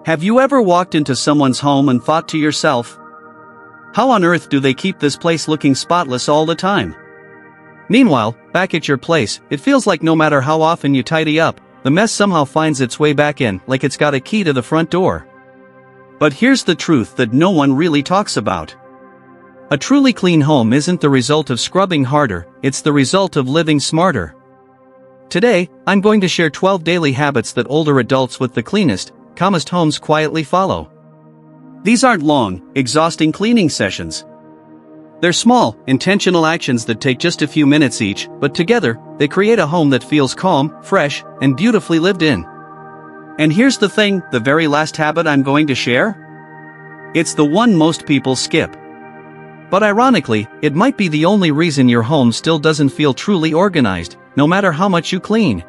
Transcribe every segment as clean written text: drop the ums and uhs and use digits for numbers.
Have you ever walked into someone's home and thought to yourself, how on earth do they keep this place looking spotless all the time? Meanwhile, back at your place, it feels like no matter how often you tidy up, the mess somehow finds its way back in, like it's got a key to the front door. But here's the truth that no one really talks about. A truly clean home isn't the result of scrubbing harder, it's the result of living smarter. Today, I'm going to share 12 daily habits that older adults with the cleanest, calmest homes quietly follow. These aren't long, exhausting cleaning sessions. They're small, intentional actions that take just a few minutes each, but together, they create a home that feels calm, fresh, and beautifully lived in. And here's the thing, the very last habit I'm going to share? It's the one most people skip. But ironically, it might be the only reason your home still doesn't feel truly organized, no matter how much you clean.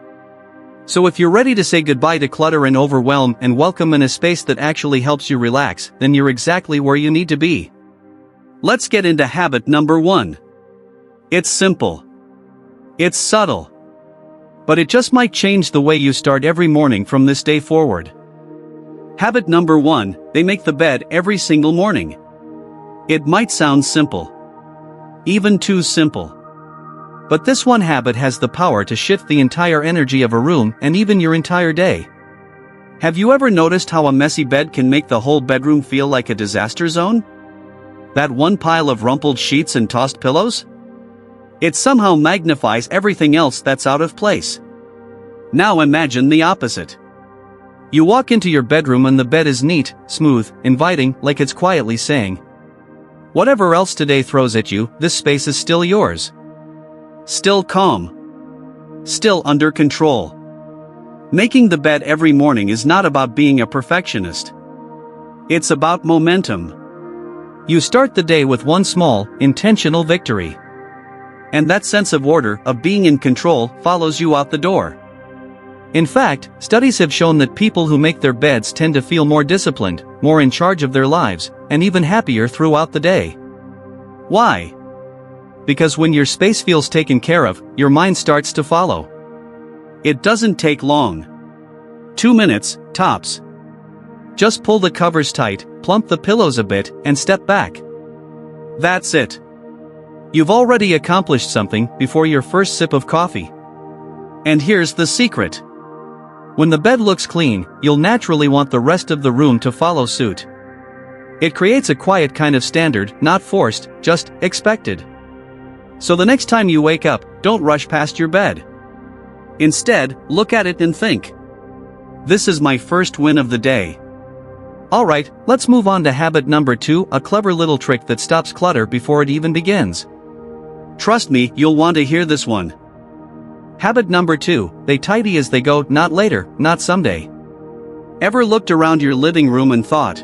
So if you're ready to say goodbye to clutter and overwhelm and welcome in a space that actually helps you relax, then you're exactly where you need to be. Let's get into habit number 1. It's simple. It's subtle. But it just might change the way you start every morning from this day forward. Habit number 1, they make the bed every single morning. It might sound simple. Even too simple. But this one habit has the power to shift the entire energy of a room and even your entire day. Have you ever noticed how a messy bed can make the whole bedroom feel like a disaster zone? That one pile of rumpled sheets and tossed pillows? It somehow magnifies everything else that's out of place. Now imagine the opposite. You walk into your bedroom and the bed is neat, smooth, inviting, like it's quietly saying, whatever else today throws at you, this space is still yours. Still calm. Still under control. Making the bed every morning is not about being a perfectionist. It's about momentum. You start the day with one small, intentional victory. And that sense of order, of being in control, follows you out the door. In fact, studies have shown that people who make their beds tend to feel more disciplined, more in charge of their lives, and even happier throughout the day. Why? Because when your space feels taken care of, your mind starts to follow. It doesn't take long. 2 minutes, tops. Just pull the covers tight, plump the pillows a bit, and step back. That's it. You've already accomplished something before your first sip of coffee. And here's the secret. When the bed looks clean, you'll naturally want the rest of the room to follow suit. It creates a quiet kind of standard, not forced, just expected. So the next time you wake up, don't rush past your bed. Instead, look at it and think, this is my first win of the day. Alright, let's move on to habit number 2, a clever little trick that stops clutter before it even begins. Trust me, you'll want to hear this one. Habit number 2, they tidy as they go, not later, not someday. Ever looked around your living room and thought,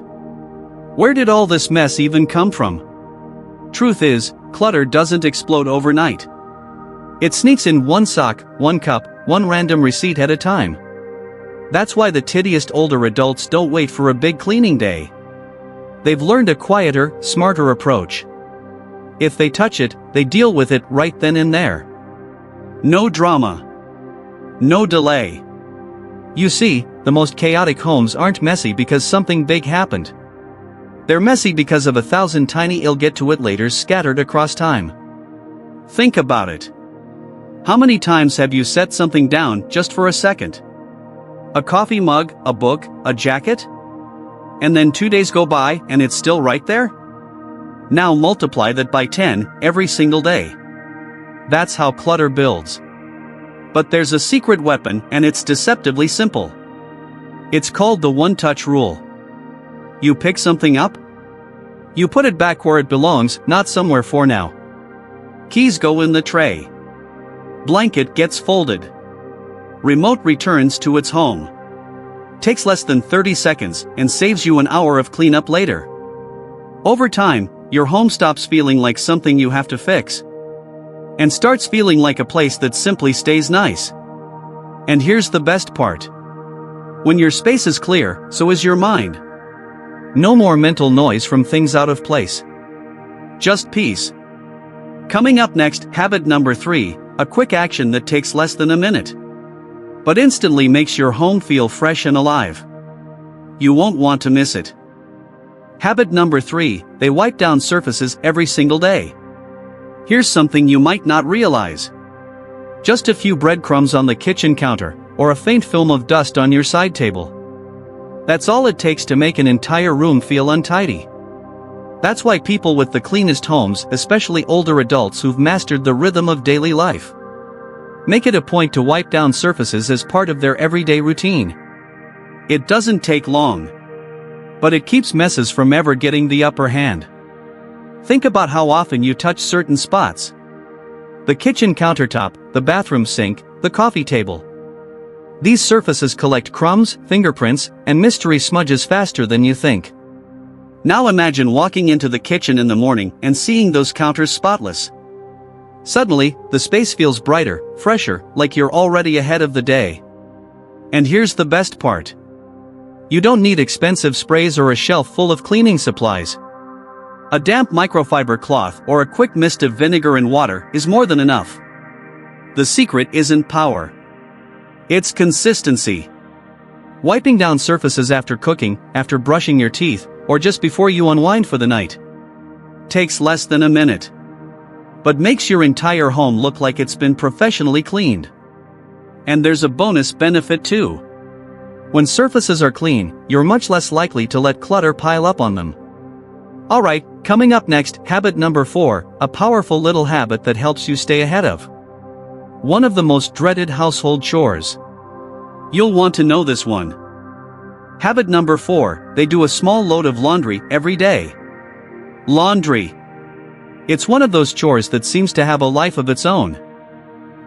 where did all this mess even come from? Truth is, clutter doesn't explode overnight. It sneaks in one sock, one cup, one random receipt at a time. That's why the tiddiest older adults don't wait for a big cleaning day. They've learned a quieter, smarter approach. If they touch it, they deal with it right then and there. No drama. No delay. You see, the most chaotic homes aren't messy because something big happened. They're messy because of 1,000 tiny I'll-get-to-it-laters scattered across time. Think about it. How many times have you set something down just for a second? A coffee mug, a book, a jacket? And then 2 days go by and it's still right there? Now multiply that by 10 every single day. That's how clutter builds. But there's a secret weapon and it's deceptively simple. It's called the one-touch rule. You pick something up? You put it back where it belongs, not somewhere for now. Keys go in the tray. Blanket gets folded. Remote returns to its home. Takes less than 30 seconds and saves you an hour of cleanup later. Over time, your home stops feeling like something you have to fix. And starts feeling like a place that simply stays nice. And here's the best part. When your space is clear, so is your mind. No more mental noise from things out of place. Just peace. Coming up next, habit number 3, a quick action that takes less than a minute. But instantly makes your home feel fresh and alive. you won't want to miss it. Habit number 3, they wipe down surfaces every single day. Here's something you might not realize. Just a few breadcrumbs on the kitchen counter, or a faint film of dust on your side table. That's all it takes to make an entire room feel untidy. That's why people with the cleanest homes, especially older adults who've mastered the rhythm of daily life, make it a point to wipe down surfaces as part of their everyday routine. It doesn't take long, but it keeps messes from ever getting the upper hand. Think about how often you touch certain spots. The kitchen countertop, the bathroom sink, the coffee table. These surfaces collect crumbs, fingerprints, and mystery smudges faster than you think. Now imagine walking into the kitchen in the morning and seeing those counters spotless. Suddenly, the space feels brighter, fresher, like you're already ahead of the day. And here's the best part. You don't need expensive sprays or a shelf full of cleaning supplies. A damp microfiber cloth or a quick mist of vinegar and water is more than enough. The secret isn't power. It's consistency. Wiping down surfaces after cooking, after brushing your teeth, or just before you unwind for the night takes less than a minute, but makes your entire home look like it's been professionally cleaned. And there's a bonus benefit too. When surfaces are clean, you're much less likely to let clutter pile up on them. Alright, coming up next, habit number 4, a powerful little habit that helps you stay ahead of one of the most dreaded household chores. You'll want to know this one. Habit number 4, they do a small load of laundry every day. Laundry. It's one of those chores that seems to have a life of its own.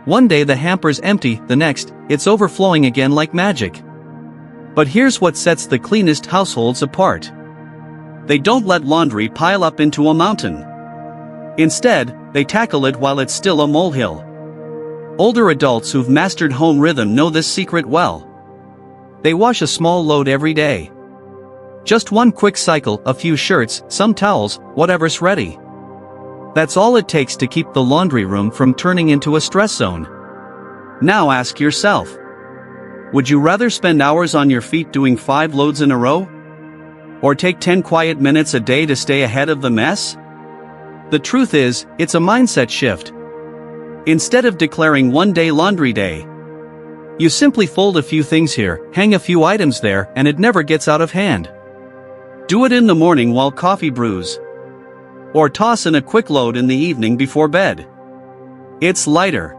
One day the hamper's empty, the next, it's overflowing again like magic. But here's what sets the cleanest households apart. They don't let laundry pile up into a mountain. Instead, they tackle it while it's still a molehill. Older adults who've mastered home rhythm know this secret well. They wash a small load every day. Just one quick cycle, a few shirts, some towels, whatever's ready. That's all it takes to keep the laundry room from turning into a stress zone. Now ask yourself, would you rather spend hours on your feet doing 5 loads in a row? Or take 10 quiet minutes a day to stay ahead of the mess? The truth is, it's a mindset shift. Instead of declaring one day laundry day, you simply fold a few things here, hang a few items there, and it never gets out of hand. Do it in the morning while coffee brews. Or toss in a quick load in the evening before bed. It's lighter.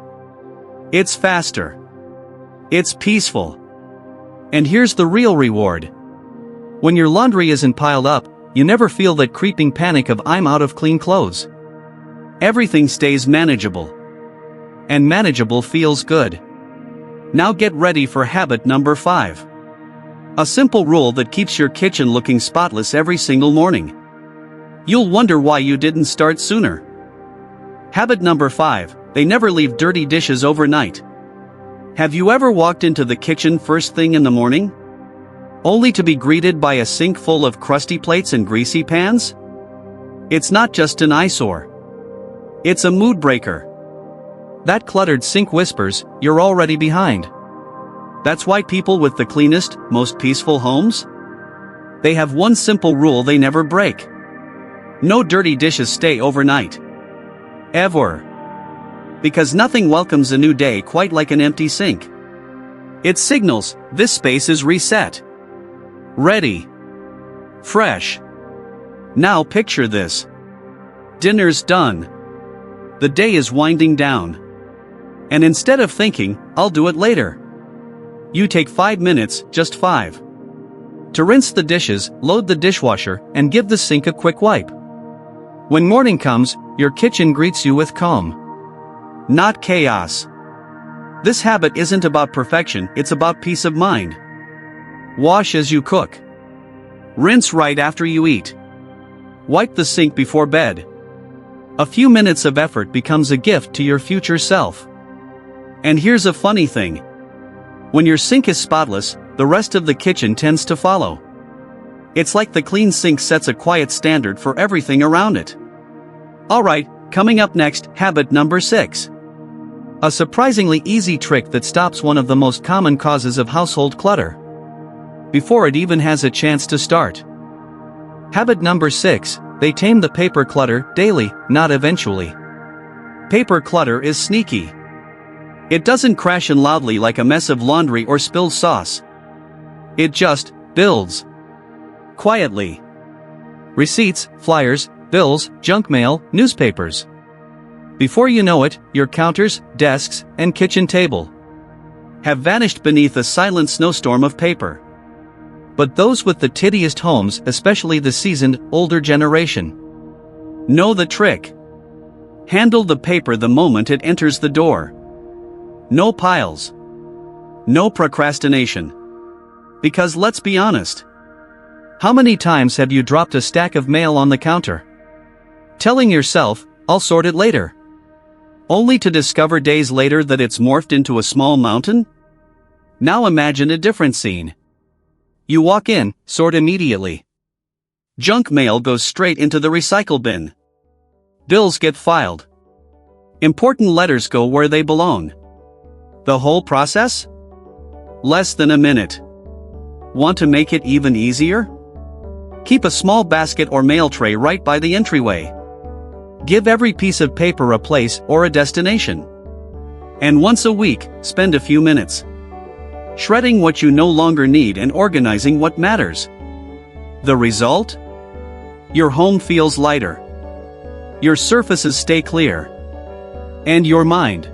It's faster. It's peaceful. And here's the real reward. When your laundry isn't piled up, you never feel that creeping panic of I'm out of clean clothes. Everything stays manageable. And manageable feels good. Now get ready for habit number 5. A simple rule that keeps your kitchen looking spotless every single morning. You'll wonder why you didn't start sooner. Habit number 5, they never leave dirty dishes overnight. Have you ever walked into the kitchen first thing in the morning, only to be greeted by a sink full of crusty plates and greasy pans? It's not just an eyesore. It's a mood breaker. That cluttered sink whispers, you're already behind. That's why people with the cleanest, most peaceful homes? They have one simple rule they never break. No dirty dishes stay overnight. Ever. Because nothing welcomes a new day quite like an empty sink. It signals, this space is reset. Ready. Fresh. Now picture this. Dinner's done. The day is winding down. And instead of thinking, I'll do it later, you take 5 minutes, just 5. To rinse the dishes, load the dishwasher, and give the sink a quick wipe. When morning comes, your kitchen greets you with calm. Not chaos. This habit isn't about perfection, it's about peace of mind. Wash as you cook. Rinse right after you eat. Wipe the sink before bed. A few minutes of effort becomes a gift to your future self. And here's a funny thing. When your sink is spotless, the rest of the kitchen tends to follow. It's like the clean sink sets a quiet standard for everything around it. Alright, coming up next, habit number 6. A surprisingly easy trick that stops one of the most common causes of household clutter. before it even has a chance to start. Habit number 6, they tame the paper clutter daily, not eventually. Paper clutter is sneaky. It doesn't crash in loudly like a mess of laundry or spilled sauce. It just builds quietly. Receipts, flyers, bills, junk mail, newspapers. Before you know it, your counters, desks, and kitchen table have vanished beneath a silent snowstorm of paper. But those with the tittiest homes, especially the seasoned, older generation, know the trick. Handle the paper the moment it enters the door. No piles. No procrastination. Because let's be honest. How many times have you dropped a stack of mail on the counter, telling yourself, I'll sort it later, only to discover days later that it's morphed into a small mountain? Now imagine a different scene. You walk in, sort immediately. Junk mail goes straight into the recycle bin. Bills get filed. Important letters go where they belong. The whole process? Less than a minute. Want to make it even easier? Keep a small basket or mail tray right by the entryway. Give every piece of paper a place or a destination. And once a week, spend a few minutes shredding what you no longer need and organizing what matters. The result? Your home feels lighter. Your surfaces stay clear. And your mind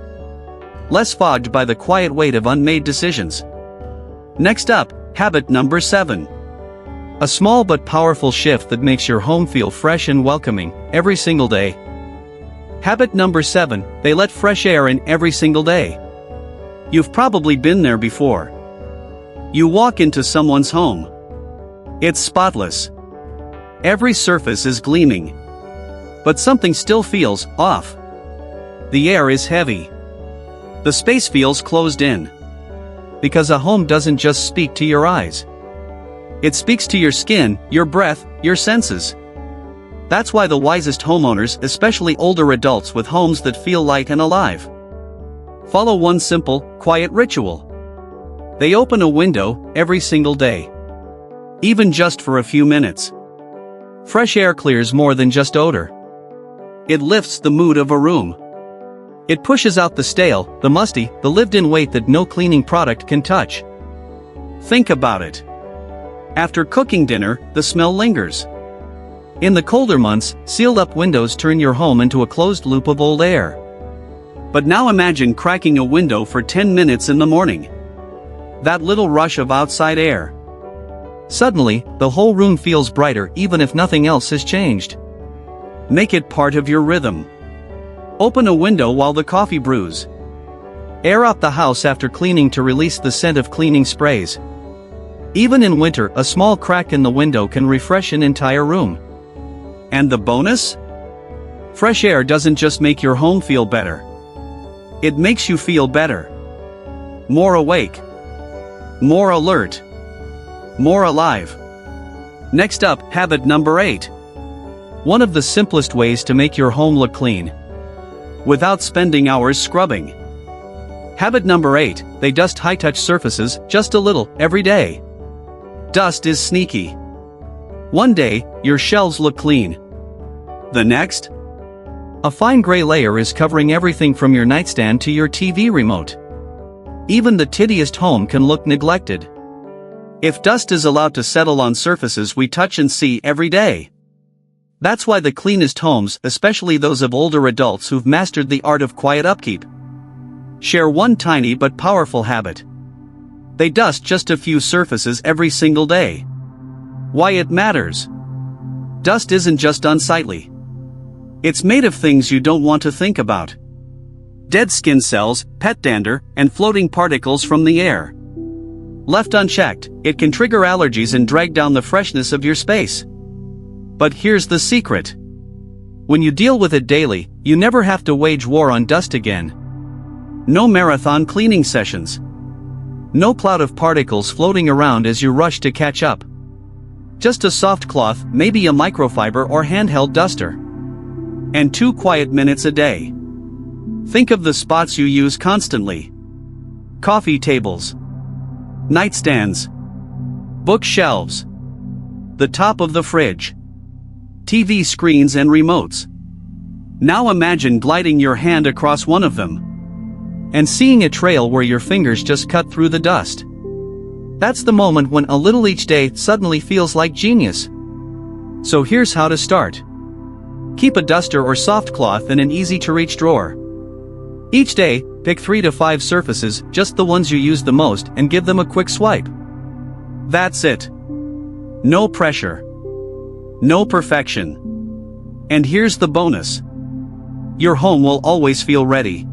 less fogged by the quiet weight of unmade decisions. Next up, habit number 7. A small but powerful shift that makes your home feel fresh and welcoming every single day. Habit number 7, they let fresh air in every single day. You've probably been there before. You walk into someone's home. It's spotless. Every surface is gleaming. But something still feels off. The air is heavy. The space feels closed in. Because a home doesn't just speak to your eyes. It speaks to your skin, your breath, your senses. That's why the wisest homeowners, especially older adults with homes that feel light and alive, follow one simple, quiet ritual. They open a window every single day. Even just for a few minutes. Fresh air clears more than just odor. It lifts the mood of a room. It pushes out the stale, the musty, the lived-in weight that no cleaning product can touch. Think about it. After cooking dinner, the smell lingers. In the colder months, sealed-up windows turn your home into a closed loop of old air. But now imagine cracking a window for 10 minutes in the morning. That little rush of outside air. Suddenly, the whole room feels brighter even if nothing else has changed. Make it part of your rhythm. Open a window while the coffee brews. Air out the house after cleaning to release the scent of cleaning sprays. Even in winter, a small crack in the window can refresh an entire room. And the bonus? Fresh air doesn't just make your home feel better. It makes you feel better. More awake. More alert. More alive. Next up, habit number 8. One of the simplest ways to make your home look clean, without spending hours scrubbing. Habit number 8, they dust high-touch surfaces just a little every day. Dust is sneaky. One day, your shelves look clean. The next, a fine gray layer is covering everything from your nightstand to your TV remote. Even the tittiest home can look neglected. If dust is allowed to settle on surfaces we touch and see every day. That's why the cleanest homes, especially those of older adults who've mastered the art of quiet upkeep, share one tiny but powerful habit. They dust just a few surfaces every single day. Why it matters? Dust isn't just unsightly. It's made of things you don't want to think about. Dead skin cells, pet dander, and floating particles from the air. Left unchecked, it can trigger allergies and drag down the freshness of your space. But here's the secret. When you deal with it daily, you never have to wage war on dust again. No marathon cleaning sessions. No cloud of particles floating around as you rush to catch up. Just a soft cloth, maybe a microfiber or handheld duster. And 2 quiet minutes a day. Think of the spots you use constantly. Coffee tables. Nightstands. Bookshelves. The top of the fridge. TV screens and remotes. Now imagine gliding your hand across one of them and seeing a trail where your fingers just cut through the dust. That's the moment when a little each day suddenly feels like genius. So here's how to start. Keep a duster or soft cloth in an easy-to-reach drawer. Each day, pick 3 to 5 surfaces, just the ones you use the most, and give them a quick swipe. That's it. No pressure. No perfection. And here's the bonus. Your home will always feel ready,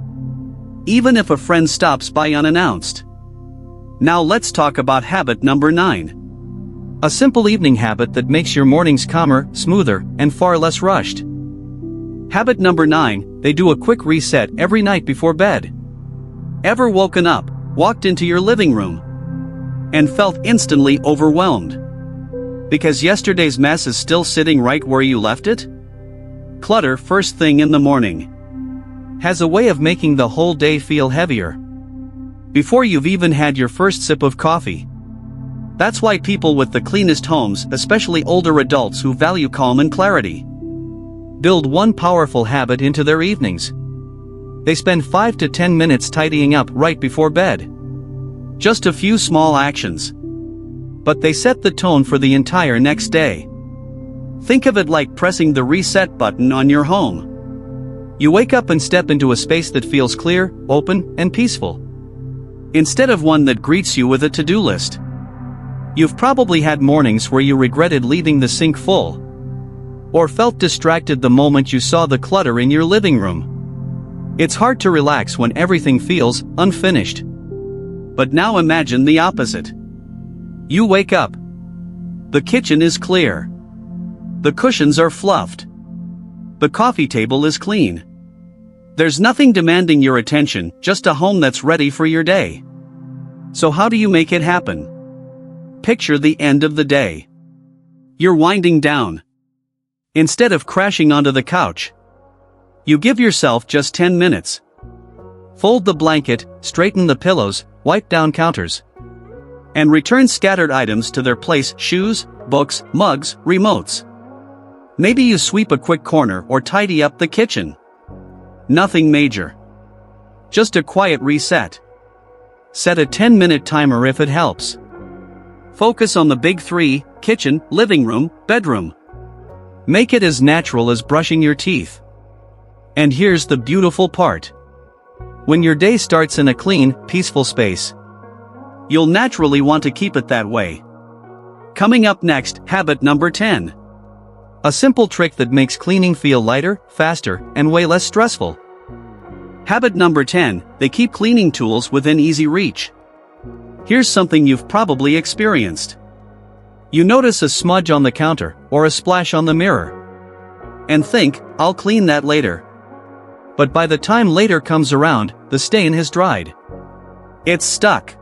even if a friend stops by unannounced. Now let's talk about habit number 9. A simple evening habit that makes your mornings calmer, smoother, and far less rushed. Habit number 9, they do a quick reset every night before bed. Ever woken up, walked into your living room, and felt instantly overwhelmed because yesterday's mess is still sitting right where you left it? Clutter first thing in the morning has a way of making the whole day feel heavier before you've even had your first sip of coffee. That's why people with the cleanest homes, especially older adults who value calm and clarity, build one powerful habit into their evenings. They spend 5 to 10 minutes tidying up right before bed. Just a few small actions, but they set the tone for the entire next day. Think of it like pressing the reset button on your home. You wake up and step into a space that feels clear, open, and peaceful, instead of one that greets you with a to-do list. You've probably had mornings where you regretted leaving the sink full, or felt distracted the moment you saw the clutter in your living room. It's hard to relax when everything feels unfinished. But now imagine the opposite. You wake up. The kitchen is clear. The cushions are fluffed. The coffee table is clean. There's nothing demanding your attention, just a home that's ready for your day. So how do you make it happen? Picture the end of the day. You're winding down. Instead of crashing onto the couch, you give yourself just 10 minutes. Fold the blanket, straighten the pillows, wipe down counters, and return scattered items to their place: shoes, books, mugs, remotes. Maybe you sweep a quick corner or tidy up the kitchen. Nothing major. Just a quiet reset. Set a 10-minute timer if it helps. Focus on the big 3: kitchen, living room, bedroom. Make it as natural as brushing your teeth. And here's the beautiful part. When your day starts in a clean, peaceful space, you'll naturally want to keep it that way. Coming up next, habit number 10. A simple trick that makes cleaning feel lighter, faster, and way less stressful. Habit number 10, they keep cleaning tools within easy reach. Here's something you've probably experienced. You notice a smudge on the counter, or a splash on the mirror, and think, I'll clean that later. But by the time later comes around, the stain has dried. It's stuck.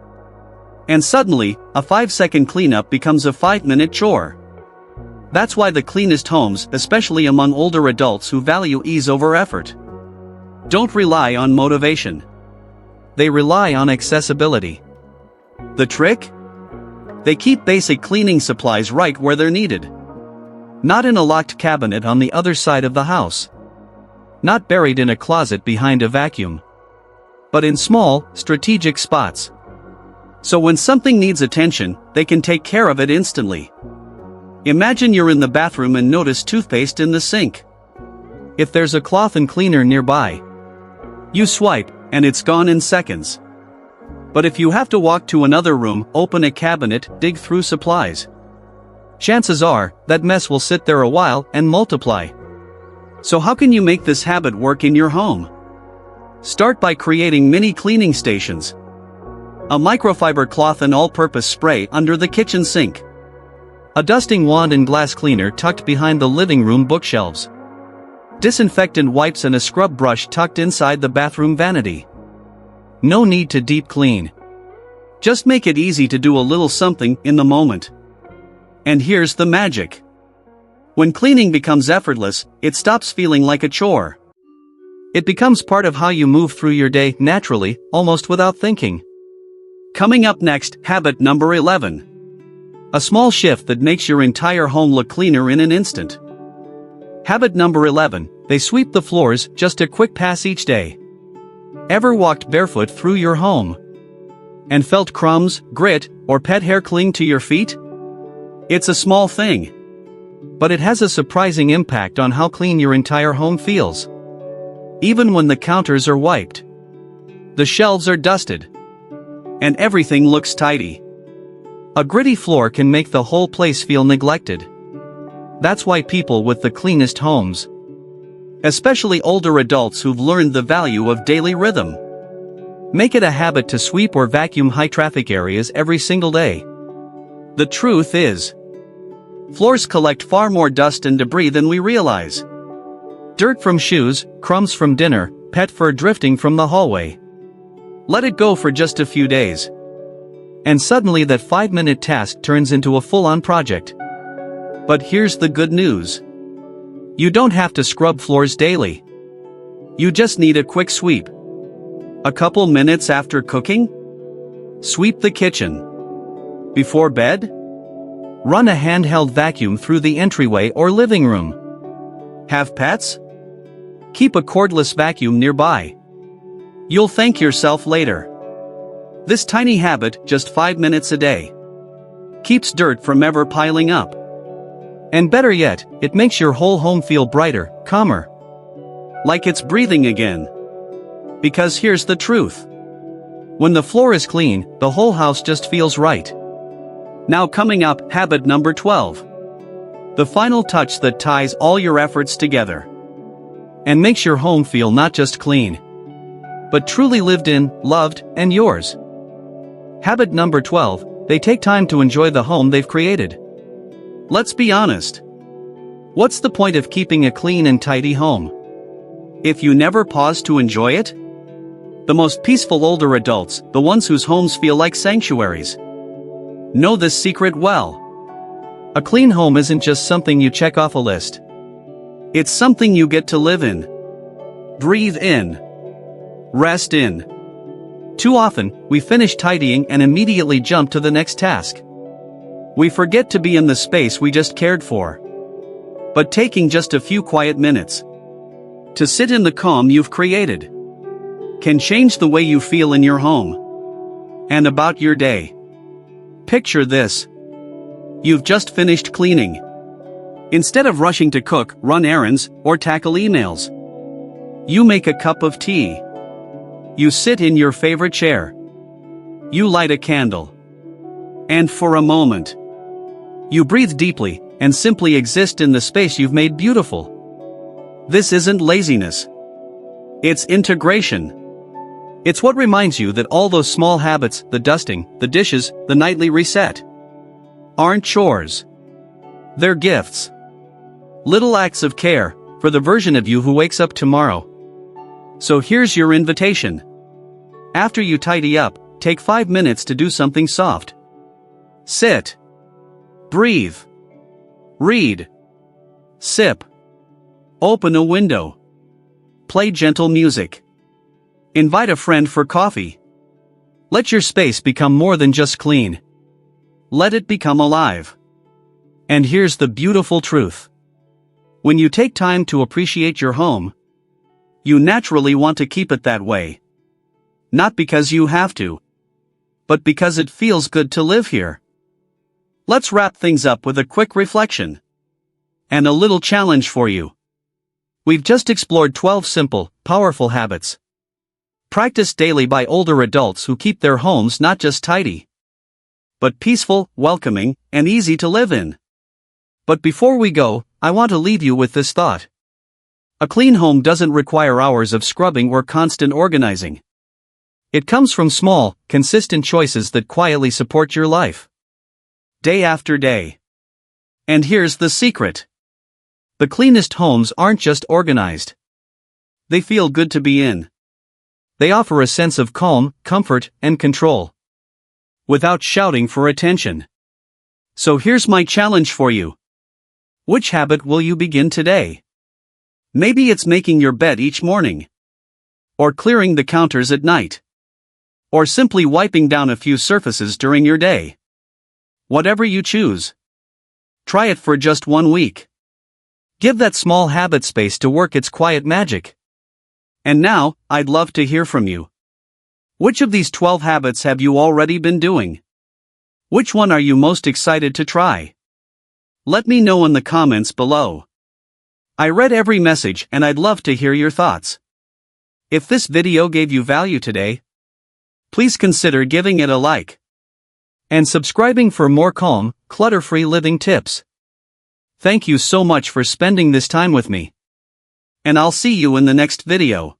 And suddenly, a 5-second cleanup becomes a 5-minute chore. That's why the cleanest homes, especially among older adults who value ease over effort, don't rely on motivation. They rely on accessibility. The trick? They keep basic cleaning supplies right where they're needed. Not in a locked cabinet on the other side of the house. Not buried in a closet behind a vacuum. But in small, strategic spots. So when something needs attention, they can take care of it instantly. Imagine you're in the bathroom and notice toothpaste in the sink. If there's a cloth and cleaner nearby, you swipe, and it's gone in seconds. But if you have to walk to another room, open a cabinet, dig through supplies, chances are, that mess will sit there a while and multiply. So how can you make this habit work in your home? Start by creating mini cleaning stations. A microfiber cloth and all-purpose spray under the kitchen sink. A dusting wand and glass cleaner tucked behind the living room bookshelves. Disinfectant wipes and a scrub brush tucked inside the bathroom vanity. No need to deep clean. Just make it easy to do a little something in the moment. And here's the magic. When cleaning becomes effortless, it stops feeling like a chore. It becomes part of how you move through your day naturally, almost without thinking. Coming up next, habit number 11. A small shift that makes your entire home look cleaner in an instant. Habit number 11, they sweep the floors, just a quick pass each day. Ever walked barefoot through your home and felt crumbs, grit, or pet hair cling to your feet? It's a small thing, but it has a surprising impact on how clean your entire home feels. Even when the counters are wiped, the shelves are dusted, and everything looks tidy. A gritty floor can make the whole place feel neglected. That's why people with the cleanest homes, especially older adults who've learned the value of daily rhythm, make it a habit to sweep or vacuum high-traffic areas every single day. The truth is, floors collect far more dust and debris than we realize. Dirt from shoes, crumbs from dinner, pet fur drifting from the hallway. Let it go for just a few days, and suddenly that 5-minute task turns into a full-on project. But here's the good news. You don't have to scrub floors daily. You just need a quick sweep. A couple minutes after cooking? Sweep the kitchen. Before bed? Run a handheld vacuum through the entryway or living room. Have pets? Keep a cordless vacuum nearby. You'll thank yourself later. This tiny habit, just 5 minutes a day, keeps dirt from ever piling up. And better yet, it makes your whole home feel brighter, calmer. Like it's breathing again. Because here's the truth. When the floor is clean, the whole house just feels right. Now coming up, habit number 12. The final touch that ties all your efforts together and makes your home feel not just clean, but truly lived in, loved, and yours. Habit number 12, they take time to enjoy the home they've created. Let's be honest. What's the point of keeping a clean and tidy home if you never pause to enjoy it? The most peaceful older adults, the ones whose homes feel like sanctuaries, know this secret well. A clean home isn't just something you check off a list. It's something you get to live in, breathe in, rest in. Too often, we finish tidying and immediately jump to the next task. We forget to be in the space we just cared for. But taking just a few quiet minutes to sit in the calm you've created can change the way you feel in your home and about your day. Picture this. You've just finished cleaning. Instead of rushing to cook, run errands, or tackle emails, you make a cup of tea. You sit in your favorite chair. You light a candle. And for a moment, you breathe deeply and simply exist in the space you've made beautiful. This isn't laziness. It's integration. It's what reminds you that all those small habits, the dusting, the dishes, the nightly reset, aren't chores. They're gifts. Little acts of care for the version of you who wakes up tomorrow. So here's your invitation. After you tidy up, take 5 minutes to do something soft. Sit. Breathe. Read. Sip. Open a window. Play gentle music. Invite a friend for coffee. Let your space become more than just clean. Let it become alive. And here's the beautiful truth. When you take time to appreciate your home, you naturally want to keep it that way. Not because you have to, but because it feels good to live here. Let's wrap things up with a quick reflection and a little challenge for you. We've just explored 12 simple, powerful habits practiced daily by older adults who keep their homes not just tidy, but peaceful, welcoming, and easy to live in. But before we go, I want to leave you with this thought. A clean home doesn't require hours of scrubbing or constant organizing. It comes from small, consistent choices that quietly support your life, day after day. And here's the secret. The cleanest homes aren't just organized. They feel good to be in. They offer a sense of calm, comfort, and control, without shouting for attention. So here's my challenge for you. Which habit will you begin today? Maybe it's making your bed each morning, or clearing the counters at night, or simply wiping down a few surfaces during your day. Whatever you choose. Try it for just 1 week. Give that small habit space to work its quiet magic. And now, I'd love to hear from you. Which of these 12 habits have you already been doing? Which one are you most excited to try? Let me know in the comments below. I read every message and I'd love to hear your thoughts. If this video gave you value today, please consider giving it a like and subscribing for more calm, clutter-free living tips. Thank you so much for spending this time with me. And I'll see you in the next video.